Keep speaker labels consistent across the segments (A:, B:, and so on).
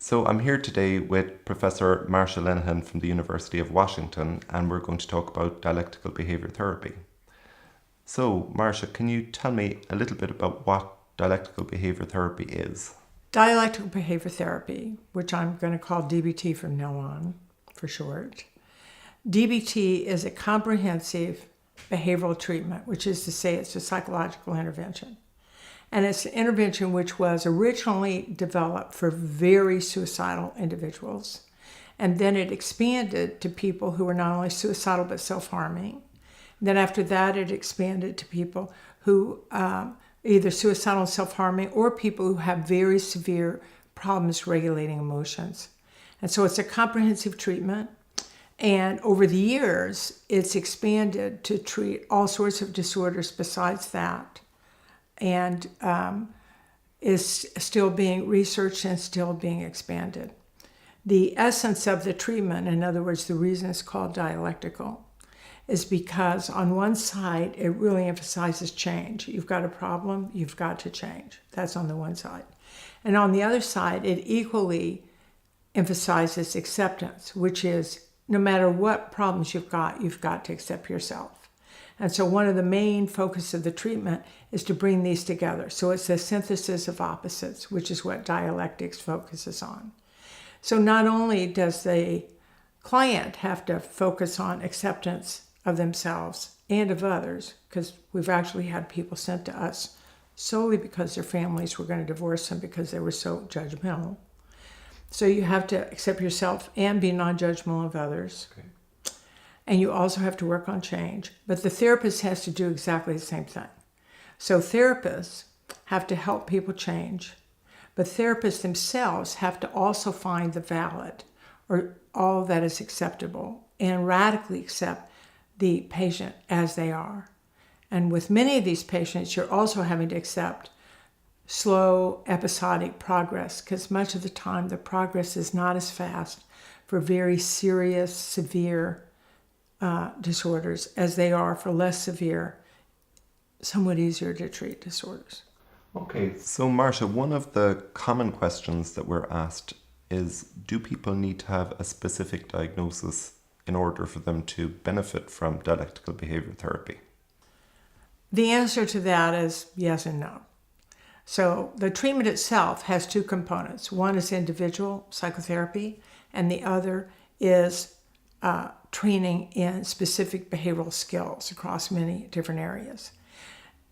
A: So I'm here today with Professor Mársa Línehan from the University of Washington, and we're going to talk about dialectical behaviour therapy. So, Mársa, can you tell me a little bit about what dialectical behaviour therapy is?
B: Dialectical behavior therapy, which I'm going to call DBT from now on for short. DBT is a comprehensive behavioral treatment, which is to say it's a psychological intervention. And it's an intervention which was originally developed for very suicidal individuals. And then it expanded to people who were not only suicidal but self-harming. Then after that, it expanded to people who either suicidal and self-harming or people who have very severe problems regulating emotions. And so it's a comprehensive treatment. And over the years, it's expanded to treat all sorts of disorders besides that. And is still being researched and still being expanded. The essence of the treatment, in other words, the reason it's called dialectical, is because on one side, it really emphasizes change. You've got a problem, you've got to change. That's on the one side. And on the other side, it equally emphasizes acceptance, which is no matter what problems you've got to accept yourself. And so one of the main focus of the treatment is to bring these together. So it's a synthesis of opposites, which is what dialectics focuses on. So not only does the client have to focus on acceptance of themselves and of others, because we've actually had people sent to us solely because their families were going to divorce them because they were so judgmental. So you have to accept yourself and be non-judgmental of others. Okay. And you also have to work on change. But the therapist has to do exactly the same thing. So therapists have to help people change. But therapists themselves have to also find the valid or all that is acceptable and radically accept the patient as they are. And with many of these patients, you're also having to accept slow, episodic progress, because much of the time the progress is not as fast for very serious, severe disorders as they are for less severe, somewhat easier to treat disorders.
A: Okay, so Mársa, one of the common questions that we're asked is, do people need to have a specific diagnosis in order for them to benefit from dialectical behaviour therapy?
B: The answer to that is yes and no. So the treatment itself has two components. One is individual psychotherapy, and the other is training in specific behavioral skills across many different areas.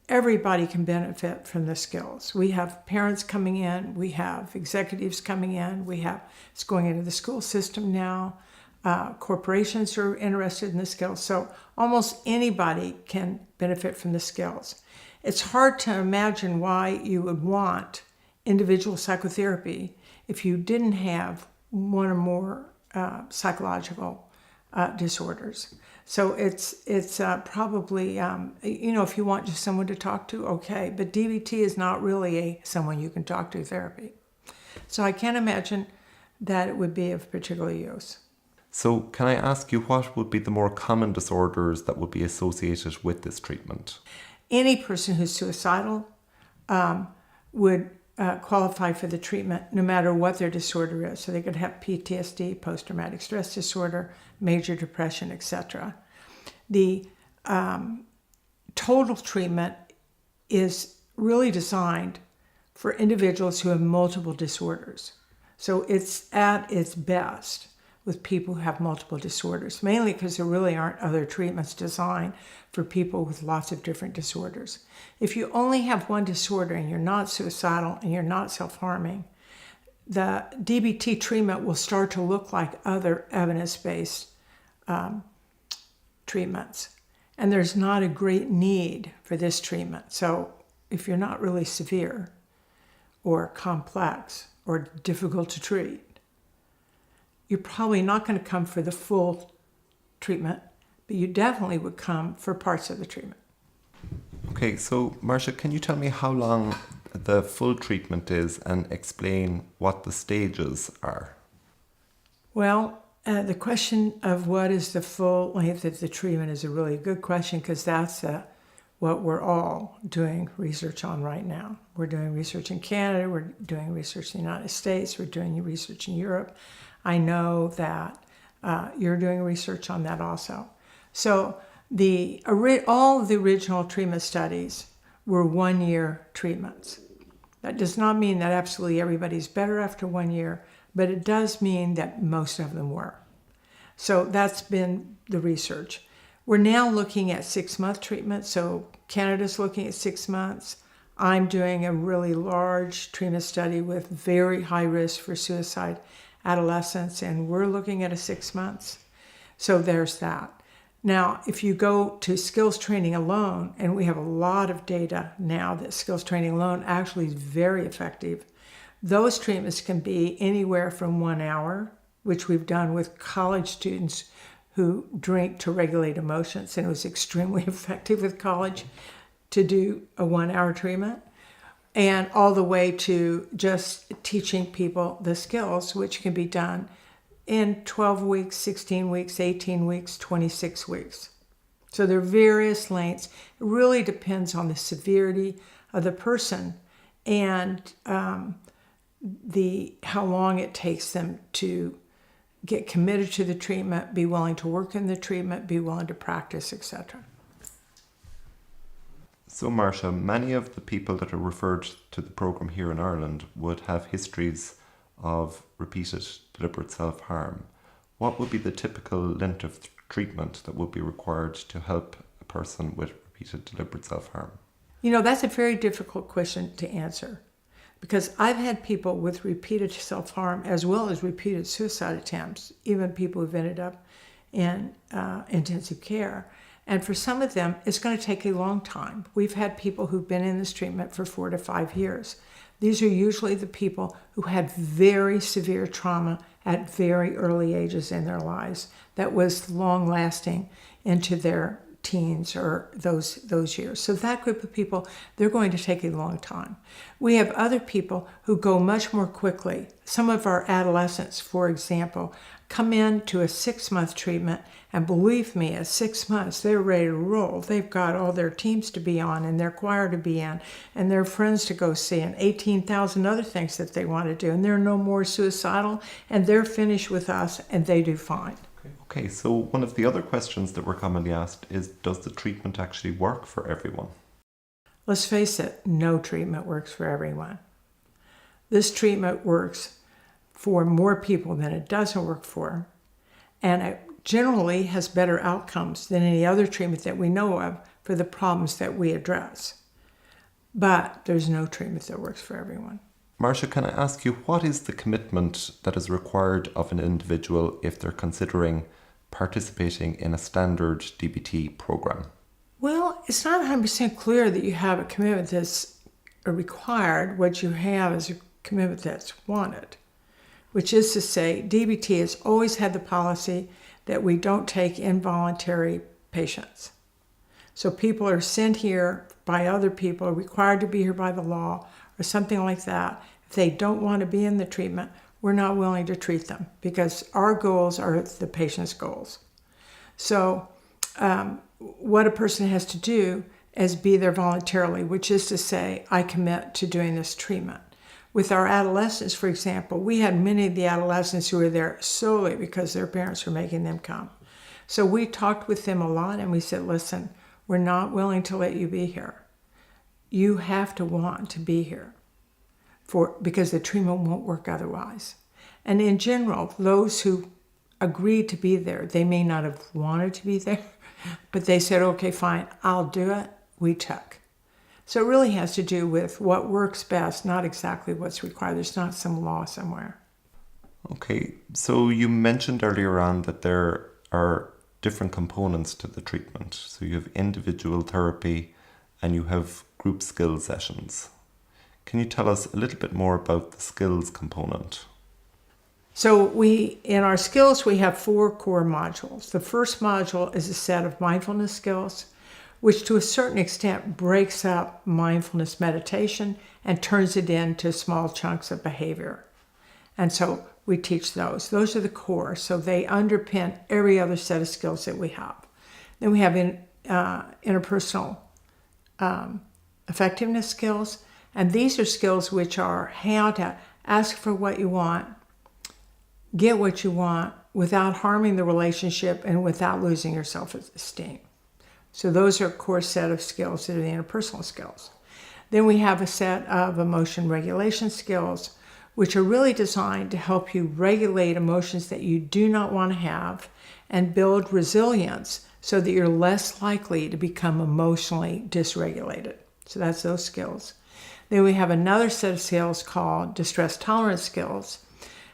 B: Everybody can benefit from the skills. We have parents coming in, we have executives coming in, it's going into the school system now, corporations are interested in the skills, so almost anybody can benefit from the skills. It's hard to imagine why you would want individual psychotherapy if you didn't have one or more psychological disorders. So it's probably, if you want just someone to talk to, okay, but DBT is not really someone you can talk to therapy. So I can't imagine that it would be of particular use.
A: So can I ask you, what would be the more common disorders that would be associated with this treatment?
B: Any person who's suicidal would qualify for the treatment no matter what their disorder is. So they could have PTSD, post-traumatic stress disorder, major depression, etc. The total treatment is really designed for individuals who have multiple disorders. So it's at its best with people who have multiple disorders, mainly because there really aren't other treatments designed for people with lots of different disorders. If you only have one disorder and you're not suicidal and you're not self-harming, the DBT treatment will start to look like other evidence-based treatments. And there's not a great need for this treatment. So if you're not really severe or complex or difficult to treat, you're probably not going to come for the full treatment, but you definitely would come for parts of the treatment.
A: Okay, so Mársa, can you tell me how long the full treatment is and explain what the stages are?
B: Well, the question of what is the full length of the treatment is a really good question, because that's what we're all doing research on right now. We're doing research in Canada, we're doing research in the United States, we're doing research in Europe. I know that you're doing research on that also. So all of the original treatment studies were 1-year treatments. That does not mean that absolutely everybody's better after 1 year, but it does mean that most of them were. So that's been the research. We're now looking at 6-month treatment. So Canada's looking at 6 months. I'm doing a really large treatment study with very high risk for suicide adolescents, and we're looking at a 6 months. So there's that. Now, if you go to skills training alone, and we have a lot of data now that skills training alone actually is very effective, those treatments can be anywhere from 1 hour, which we've done with college students who drink to regulate emotions, and it was extremely effective with college to do a 1-hour treatment, and all the way to just teaching people the skills, which can be done in 12 weeks, 16 weeks, 18 weeks, 26 weeks. So there are various lengths. It really depends on the severity of the person and how long it takes them to get committed to the treatment, be willing to work in the treatment, be willing to practice, etc.
A: So Márcia, many of the people that are referred to the programme here in Ireland would have histories of repeated deliberate self-harm. What would be the typical length of treatment that would be required to help a person with repeated deliberate self-harm?
B: That's a very difficult question to answer, because I've had people with repeated self-harm as well as repeated suicide attempts, even people who've ended up in intensive care. And for some of them, it's going to take a long time. We've had people who've been in this treatment for 4 to 5 years. These are usually the people who had very severe trauma at very early ages in their lives that was long-lasting into their teens or those years. So that group of people, they're going to take a long time. We have other people who go much more quickly. Some of our adolescents, for example, come into a 6-month treatment, and believe me, at 6 months, they're ready to roll. They've got all their teams to be on and their choir to be in and their friends to go see and 18,000 other things that they want to do. And they're no more suicidal, and they're finished with us, and they do fine.
A: Okay, so one of the other questions that we're commonly asked is, does the treatment actually work for everyone?
B: Let's face it, no treatment works for everyone. This treatment works for more people than it doesn't work for, and it generally has better outcomes than any other treatment that we know of for the problems that we address. But there's no treatment that works for everyone.
A: Márcia, can I ask you, what is the commitment that is required of an individual if they're considering participating in a standard DBT program?
B: Well, it's not 100% clear that you have a commitment that's required. What you have is a commitment that's wanted, which is to say DBT has always had the policy that we don't take involuntary patients. So people are sent here by other people, are required to be here by the law, or something like that. If they don't want to be in the treatment, we're not willing to treat them because our goals are the patient's goals. So what a person has to do is be there voluntarily, which is to say, I commit to doing this treatment. With our adolescents, for example, we had many of the adolescents who were there solely because their parents were making them come. So we talked with them a lot and we said, listen, we're not willing to let you be here. You have to want to be here because the treatment won't work otherwise. And in general, those who agreed to be there, they may not have wanted to be there, but they said, okay, fine, I'll do it. We took. So it really has to do with what works best, not exactly what's required. There's not some law somewhere.
A: Okay, so you mentioned earlier on that there are different components to the treatment. So you have individual therapy and you have group skills sessions. Can you tell us a little bit more about the skills component?
B: So in our skills, we have 4 core modules. The first module is a set of mindfulness skills, which to a certain extent breaks up mindfulness meditation and turns it into small chunks of behavior. And so we teach those. Those are the core, so they underpin every other set of skills that we have. Then we have interpersonal effectiveness skills. And these are skills which are how to ask for what you want, get what you want without harming the relationship and without losing your self-esteem. So those are a core set of skills that are the interpersonal skills. Then we have a set of emotion regulation skills, which are really designed to help you regulate emotions that you do not want to have and build resilience so that you're less likely to become emotionally dysregulated. So that's those skills. Then we have another set of skills called distress tolerance skills.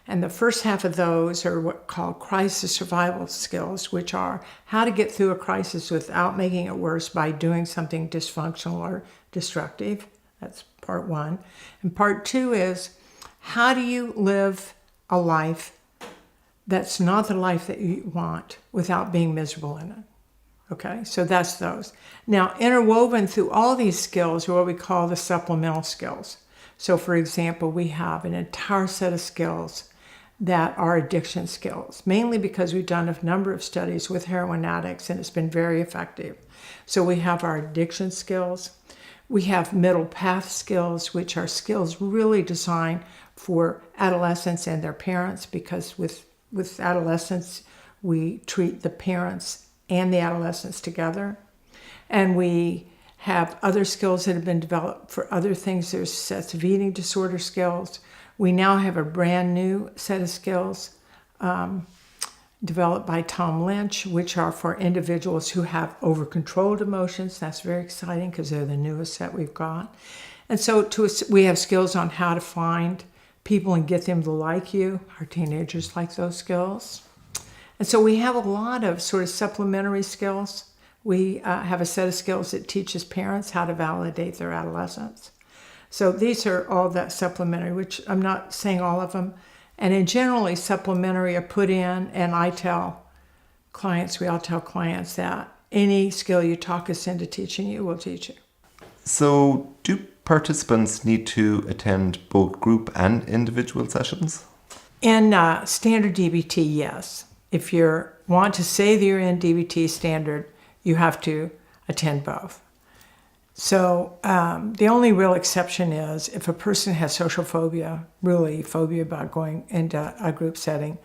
B: And the first half of those are what called crisis survival skills, which are how to get through a crisis without making it worse by doing something dysfunctional or destructive. That's part one. And part two is how do you live a life that's not the life that you want without being miserable in it? Okay, so that's those. Now, interwoven through all these skills are what we call the supplemental skills. So, for example, we have an entire set of skills that are addiction skills, mainly because we've done a number of studies with heroin addicts and it's been very effective. So we have our addiction skills. We have middle path skills, which are skills really designed for adolescents and their parents, because with adolescents, we treat the parents and the adolescents together. And we have other skills that have been developed for other things. There's sets of eating disorder skills. We now have a brand new set of skills developed by Tom Lynch, which are for individuals who have over-controlled emotions. That's very exciting because they're the newest set we've got. And so we have skills on how to find people and get them to like you. Our teenagers like those skills. And so we have a lot of sort of supplementary skills. We have a set of skills that teaches parents how to validate their adolescents. So these are all that supplementary, which I'm not saying all of them. And in generally, supplementary are put in, and we all tell clients that any skill you talk us into teaching you, we'll teach you.
A: So do participants need to attend both group and individual sessions?
B: In standard DBT, yes. If you want to say that you're in DBT standard, you have to attend both. So the only real exception is if a person has social phobia, really phobia about going into a group setting,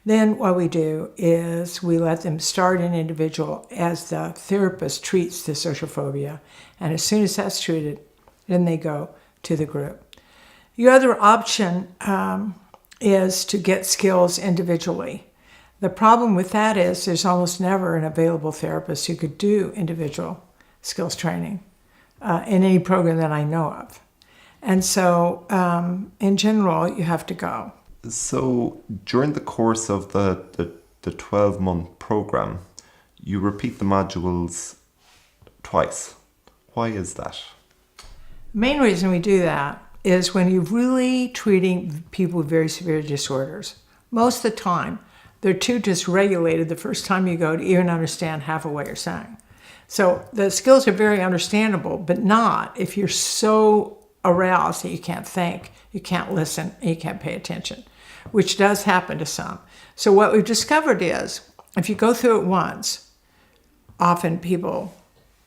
B: then what we do is we let them start an individual as the therapist treats the social phobia. And as soon as that's treated, then they go to the group. The other option is to get skills individually. The problem with that is there's almost never an available therapist who could do individual skills training in any program that I know of. And so in general, you have to go.
A: So during the course of the 12-month program, you repeat the modules twice. Why is that?
B: The main reason we do that is when you're really treating people with very severe disorders. Most of the time, they're too dysregulated the first time you go to even understand half of what you're saying. So the skills are very understandable, but not if you're so aroused that you can't think, you can't listen, and you can't pay attention, which does happen to some. So what we've discovered is if you go through it once, often people,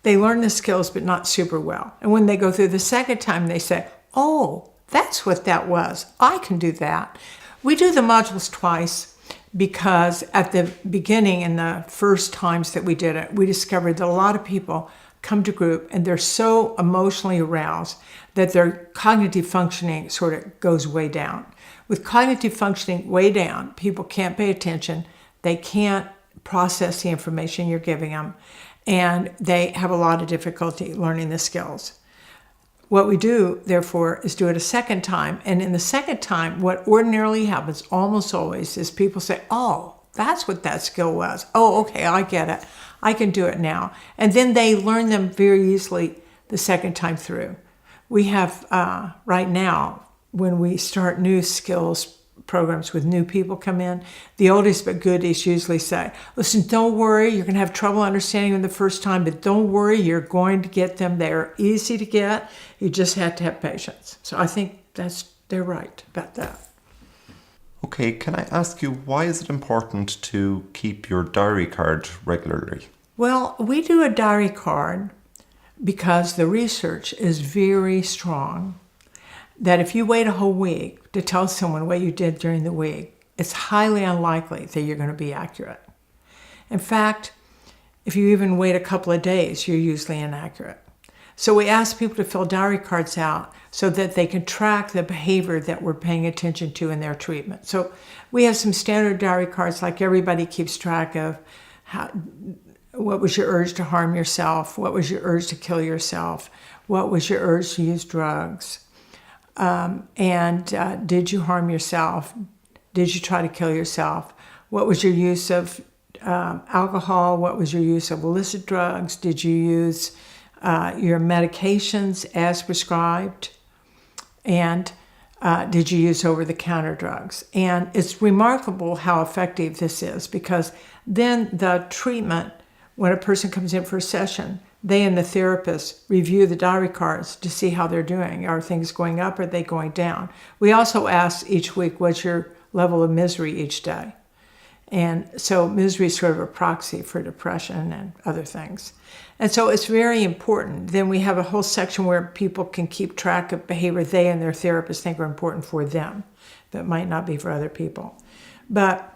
B: they learn the skills, but not super well. And when they go through the second time, they say, oh, that's what that was. I can do that. We do the modules twice because at the beginning, in the first times that we did it, we discovered that a lot of people come to group and they're so emotionally aroused that their cognitive functioning sort of goes way down. With cognitive functioning way down, people can't pay attention, they can't process the information you're giving them, and they have a lot of difficulty learning the skills. What we do, therefore, is do it a second time. And in the second time, what ordinarily happens almost always is people say, oh, that's what that skill was. Oh, okay, I get it. I can do it now. And then they learn them very easily the second time through. We have, right now, when we start new skills programs with new people come in, the oldest but goodies usually say, listen, don't worry, you're going to have trouble understanding them the first time, but don't worry, you're going to get them. They're easy to get. You just have to have patience. So I think they're right about that.
A: Okay, can I ask you, why is it important to keep your diary card regularly?
B: Well, we do a diary card because the research is very strong that if you wait a whole week to tell someone what you did during the week, it's highly unlikely that you're going to be accurate. In fact, if you even wait a couple of days, you're usually inaccurate. So we ask people to fill diary cards out so that they can track the behavior that we're paying attention to in their treatment. So we have some standard diary cards like everybody keeps track of. What was your urge to harm yourself? What was your urge to kill yourself? What was your urge to use drugs? Did you harm yourself? Did you try to kill yourself? What was your use of alcohol? What was your use of illicit drugs? Did you use your medications as prescribed? And did you use over-the-counter drugs? And it's remarkable how effective this is, because then the treatment, when a person comes in for a session, they and the therapist review the diary cards to see how they're doing. Are things going up? Are they going down? We also ask each week, what's your level of misery each day? And so misery is sort of a proxy for depression and other things. And so it's very important. Then we have a whole section where people can keep track of behavior they and their therapist think are important for them, that might not be for other people. But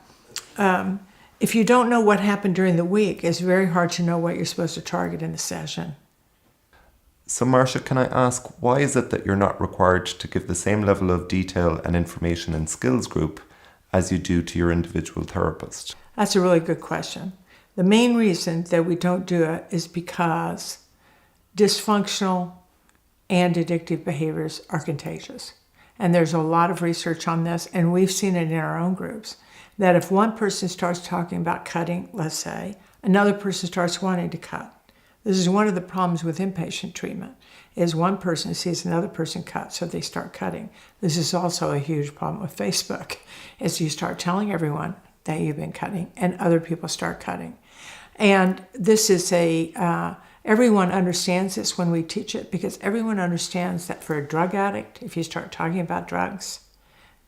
B: if you don't know what happened during the week, it's very hard to know what you're supposed to target in the session.
A: So Márcia, can I ask, why is it that you're not required to give the same level of detail and information in skills group as you do to your individual therapist?
B: That's a really good question. The main reason that we don't do it is because dysfunctional and addictive behaviors are contagious. And there's a lot of research on this, and we've seen it in our own groups, that if one person starts talking about cutting, let's say, another person starts wanting to cut. This is one of the problems with inpatient treatment, is one person sees another person cut, so they start cutting. This is also a huge problem with Facebook, is you start telling everyone that you've been cutting, and other people start cutting. And this is everyone understands this when we teach it, because everyone understands that for a drug addict, if you start talking about drugs,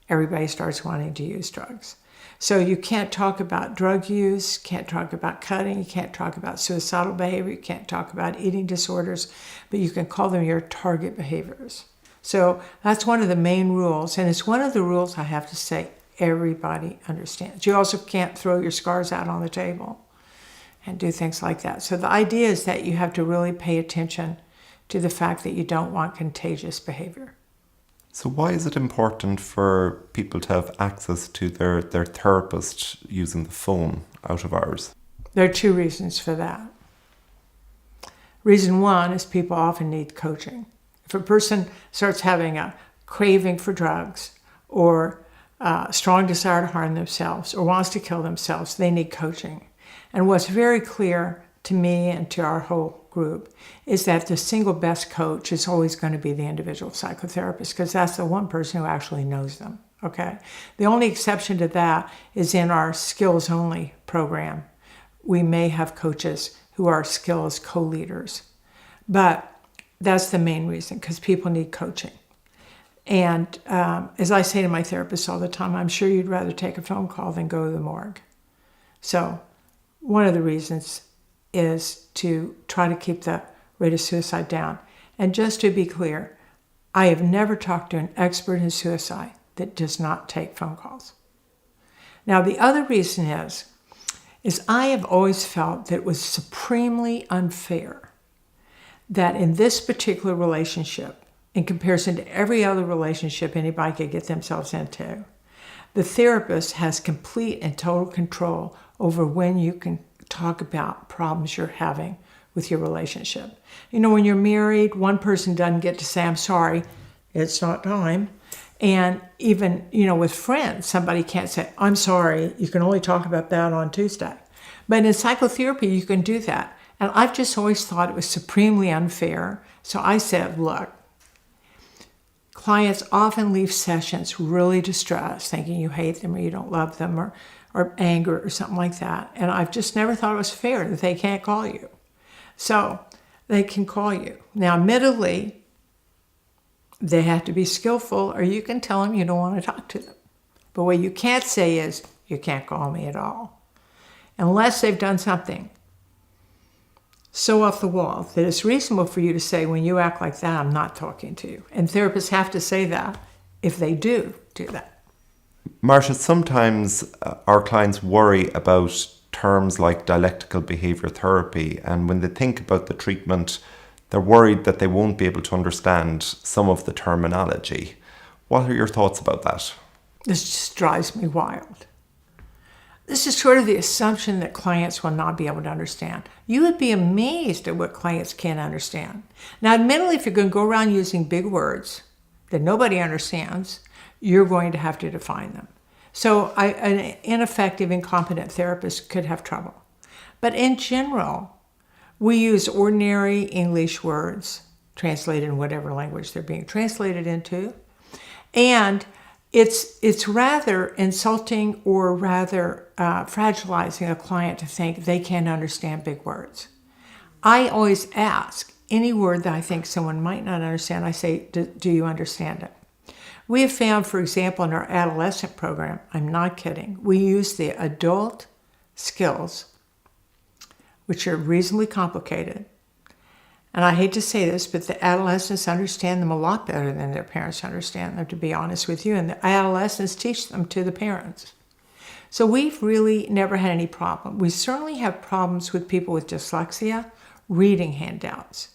B: everybody starts wanting to use drugs. So you can't talk about drug use, can't talk about cutting, you can't talk about suicidal behavior, you can't talk about eating disorders, but you can call them your target behaviors. So that's one of the main rules, and it's one of the rules, I have to say, everybody understands. You also can't throw your scars out on the table and do things like that. So the idea is that you have to really pay attention to the fact that you don't want contagious behavior.
A: So why is it important for people to have access to their therapist using the phone out of hours?
B: There are two reasons for that. Reason one is people often need coaching. If a person starts having a craving for drugs or a strong desire to harm themselves or wants to kill themselves, they need coaching. And what's very clear to me and to our whole group is that the single best coach is always going to be the individual psychotherapist, because that's the one person who actually knows them, okay? The only exception to that is in our skills only program. We may have coaches who are skills co-leaders, but that's the main reason, because people need coaching. And as I say to my therapists all the time, I'm sure you'd rather take a phone call than go to the morgue. So one of the reasons is to try to keep the rate of suicide down. And just to be clear, I have never talked to an expert in suicide that does not take phone calls. Now, the other reason is I have always felt that it was supremely unfair that in this particular relationship, in comparison to every other relationship anybody could get themselves into, the therapist has complete and total control over when you can talk about problems you're having with your relationship. You know, when you're married, one person doesn't get to say, I'm sorry, it's not time. And even, you know, with friends, somebody can't say, I'm sorry, you can only talk about that on Tuesday. But in psychotherapy, you can do that. And I've just always thought it was supremely unfair. So I said, look, clients often leave sessions really distressed, thinking you hate them or you don't love them or anger or something like that. And I've just never thought it was fair that they can't call you. So they can call you. Now, admittedly, they have to be skillful, or you can tell them you don't want to talk to them. But what you can't say is, you can't call me at all. Unless they've done something so off the wall that it's reasonable for you to say, when you act like that, I'm not talking to you. And therapists have to say that if they do that.
A: Márcia, sometimes our clients worry about terms like dialectical behaviour therapy, and when they think about the treatment, they're worried that they won't be able to understand some of the terminology. What are your thoughts about that?
B: This just drives me wild. This is sort of the assumption that clients will not be able to understand. You would be amazed at what clients can't understand. Now, admittedly, if you're going to go around using big words that nobody understands, you're going to have to define them. So an ineffective, incompetent therapist could have trouble. But in general, we use ordinary English words translated in whatever language they're being translated into. And it's rather insulting or rather fragilizing a client to think they can't understand big words. I always ask any word that I think someone might not understand, I say, do you understand it? We have found, for example, in our adolescent program, I'm not kidding, we use the adult skills, which are reasonably complicated. And I hate to say this, but the adolescents understand them a lot better than their parents understand them, to be honest with you. And the adolescents teach them to the parents. So we've really never had any problem. We certainly have problems with people with dyslexia reading handouts.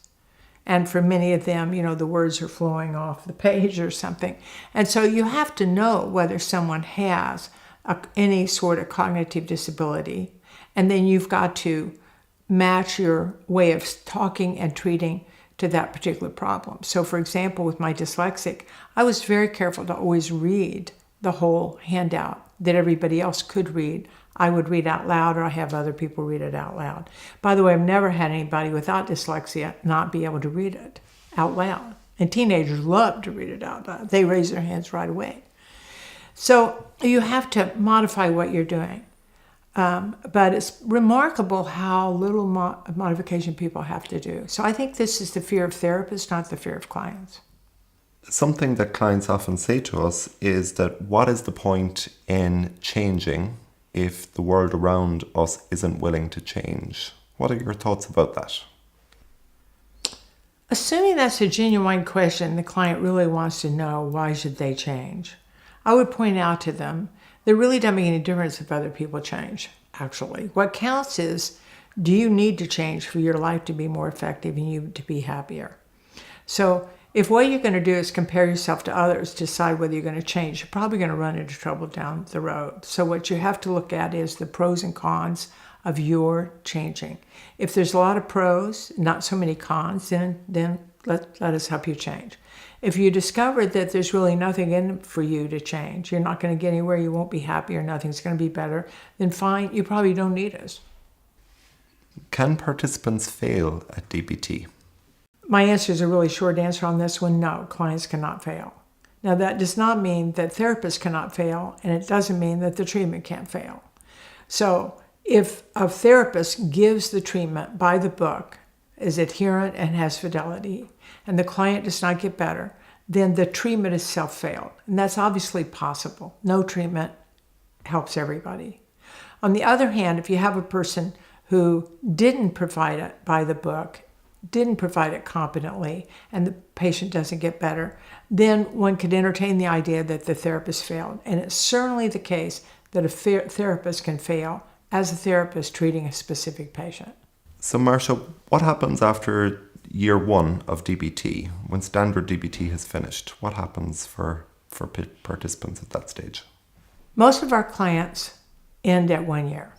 B: And for many of them, the words are flowing off the page or something. And so you have to know whether someone has any sort of cognitive disability. And then you've got to match your way of talking and treating to that particular problem. So for example, with my dyslexic, I was very careful to always read the whole handout that everybody else could read. I would read out loud, or I have other people read it out loud. By the way, I've never had anybody without dyslexia not be able to read it out loud. And teenagers love to read it out loud. They raise their hands right away. So you have to modify what you're doing. But it's remarkable how little modification people have to do. So I think this is the fear of therapists, not the fear of clients.
A: Something that clients often say to us is that what is the point in changing if the world around us isn't willing to change? What are your thoughts about that?
B: Assuming that's a genuine question, the client really wants to know why should they change, I would point out to them that it really doesn't make any difference if other people change, actually. What counts is, do you need to change for your life to be more effective and you to be happier? So if what you're going to do is compare yourself to others, decide whether you're going to change, you're probably going to run into trouble down the road. So what you have to look at is the pros and cons of your changing. If there's a lot of pros, not so many cons, then let us help you change. If you discover that there's really nothing in it for you to change, you're not going to get anywhere, you won't be happy, or nothing's going to be better, then fine, you probably don't need us.
A: Can participants fail at DBT?
B: My answer is a really short answer on this one. No, clients cannot fail. Now, that does not mean that therapists cannot fail, and it doesn't mean that the treatment can't fail. So if a therapist gives the treatment by the book, is adherent and has fidelity, and the client does not get better, then the treatment itself failed. And that's obviously possible. No treatment helps everybody. On the other hand, if you have a person who didn't provide it by the book, didn't provide it competently, and the patient doesn't get better, then one could entertain the idea that the therapist failed. And it's certainly the case that a therapist can fail as a therapist treating a specific patient.
A: So Márcia, what happens after year one of DBT, when standard DBT has finished? What happens for participants at that stage?
B: Most of our clients end at 1 year.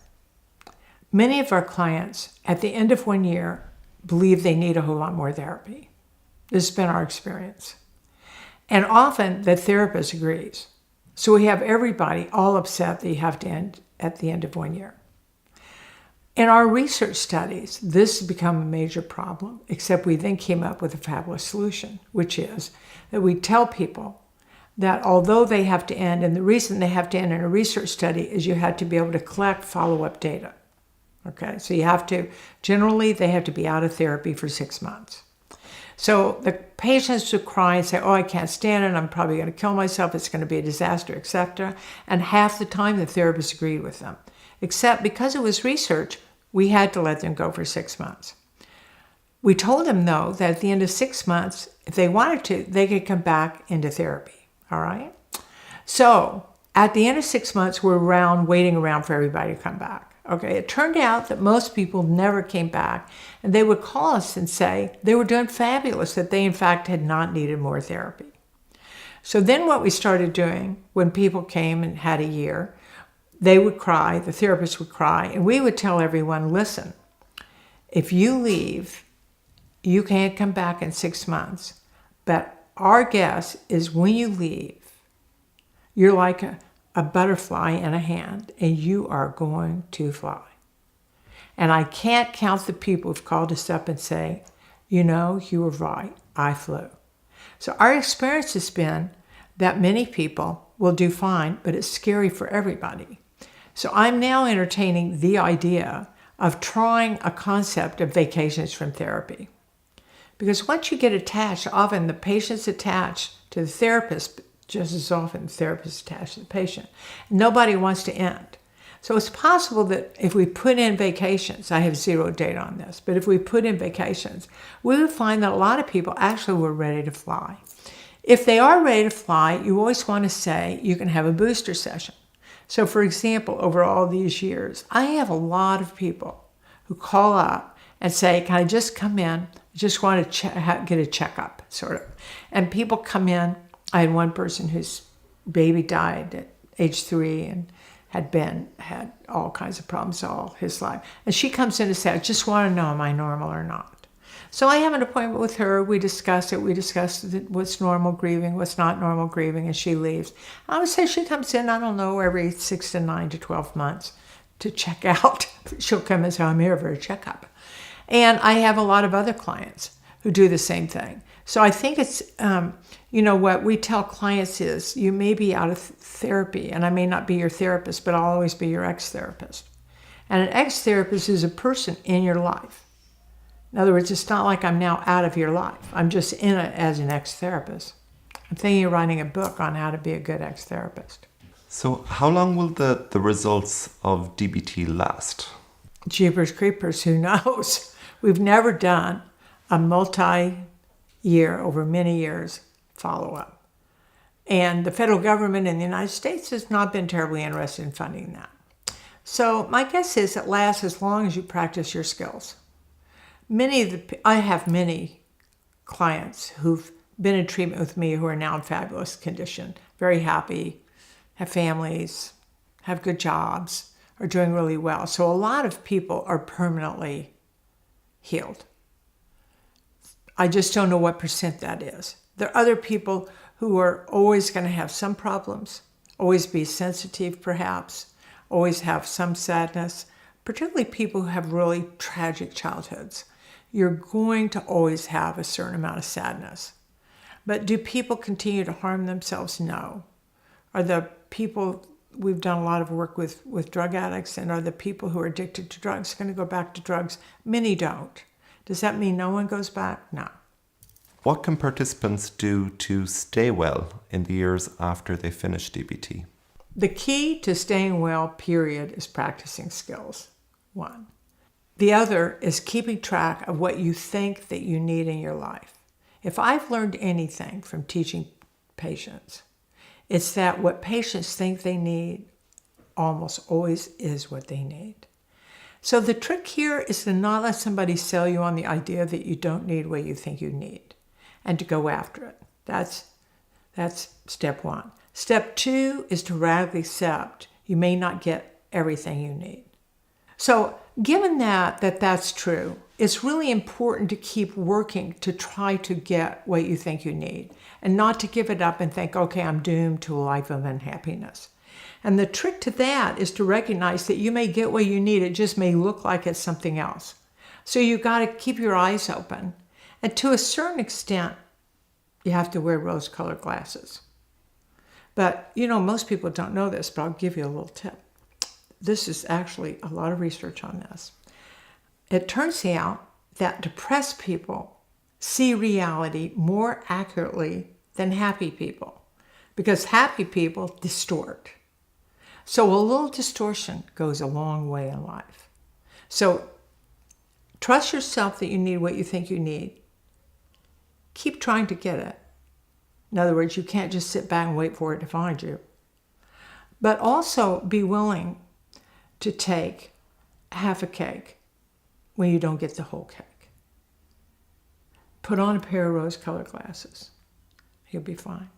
B: Many of our clients at the end of 1 year believe they need a whole lot more therapy. This has been our experience. And often the therapist agrees. So we have everybody all upset that you have to end at the end of 1 year. In our research studies, this has become a major problem, except we then came up with a fabulous solution, which is that we tell people that although they have to end, and the reason they have to end in a research study is you have to be able to collect follow-up data. Okay, so you have to, generally they have to be out of therapy for 6 months. So the patients would cry and say, oh, I can't stand it, I'm probably going to kill myself, it's going to be a disaster, etc. And half the time the therapist agreed with them. Except because it was research, we had to let them go for 6 months. We told them, though, that at the end of 6 months, if they wanted to, they could come back into therapy, all right? So at the end of 6 months, we're waiting around for everybody to come back. Okay, it turned out that most people never came back, and they would call us and say they were doing fabulous, that they in fact had not needed more therapy. So then what we started doing when people came and had a year, they would cry, the therapist would cry, and we would tell everyone, listen, if you leave, you can't come back in 6 months, but our guess is when you leave, you're like a butterfly in a hand, and you are going to fly. And I can't count the people who've called us up and say, you know, you were right, I flew. So our experience has been that many people will do fine, but it's scary for everybody. So I'm now entertaining the idea of trying a concept of vacations from therapy. Because once you get attached, often the patient's attached to the therapist, just as often the therapist attached to the patient. Nobody wants to end. So it's possible that if we put in vacations, I have zero data on this, but if we put in vacations, we would find that a lot of people actually were ready to fly. If they are ready to fly, you always want to say you can have a booster session. So for example, over all these years, I have a lot of people who call up and say, can I just come in? I just want to get a checkup, sort of. And people come in. I had one person whose baby died at age 3 and had all kinds of problems all his life. And she comes in to say, I just want to know, am I normal or not? So I have an appointment with her. We discuss it. We discuss what's normal grieving, what's not normal grieving, and she leaves. I would say she comes in, I don't know, every 6 to 9 to 12 months to check out. She'll come and say, I'm here for a checkup. And I have a lot of other clients who do the same thing. So I think it's, what we tell clients is you may be out of therapy, and I may not be your therapist, but I'll always be your ex-therapist. And an ex-therapist is a person in your life. In other words, it's not like I'm now out of your life. I'm just in it as an ex-therapist. I'm thinking of writing a book on how to be a good ex-therapist.
A: So how long will the results of DBT last?
B: Jeepers creepers, who knows? We've never done a multi-year, over many years, follow-up. And the federal government in the United States has not been terribly interested in funding that. So my guess is it lasts as long as you practice your skills. I have many clients who've been in treatment with me who are now in fabulous condition, very happy, have families, have good jobs, are doing really well. So a lot of people are permanently healed. I just don't know what percent that is. There are other people who are always going to have some problems, always be sensitive perhaps, always have some sadness, particularly people who have really tragic childhoods. You're going to always have a certain amount of sadness. But do people continue to harm themselves? No. Are the people, we've done a lot of work with drug addicts, and are the people who are addicted to drugs going to go back to drugs? Many don't. Does that mean no one goes back? No.
A: What can participants do to stay well in the years after they finish DBT?
B: The key to staying well, period, is practicing skills, one. The other is keeping track of what you think that you need in your life. If I've learned anything from teaching patients, it's that what patients think they need almost always is what they need. So the trick here is to not let somebody sell you on the idea that you don't need what you think you need, and to go after it. That's step one. Step two is to radically accept you may not get everything you need. So given that's true, it's really important to keep working to try to get what you think you need, and not to give it up and think, okay, I'm doomed to a life of unhappiness. And the trick to that is to recognize that you may get what you need, it just may look like it's something else. So you got to keep your eyes open. And to a certain extent, you have to wear rose-colored glasses. But, most people don't know this, but I'll give you a little tip. This is actually a lot of research on this. It turns out that depressed people see reality more accurately than happy people, because happy people distort. So a little distortion goes a long way in life. So Trust yourself that you need what you think you need. Keep trying to get it. In other words, you can't just sit back and wait for it to find you. But also be willing to take half a cake when you don't get the whole cake. Put on a pair of rose-colored glasses. You'll be fine.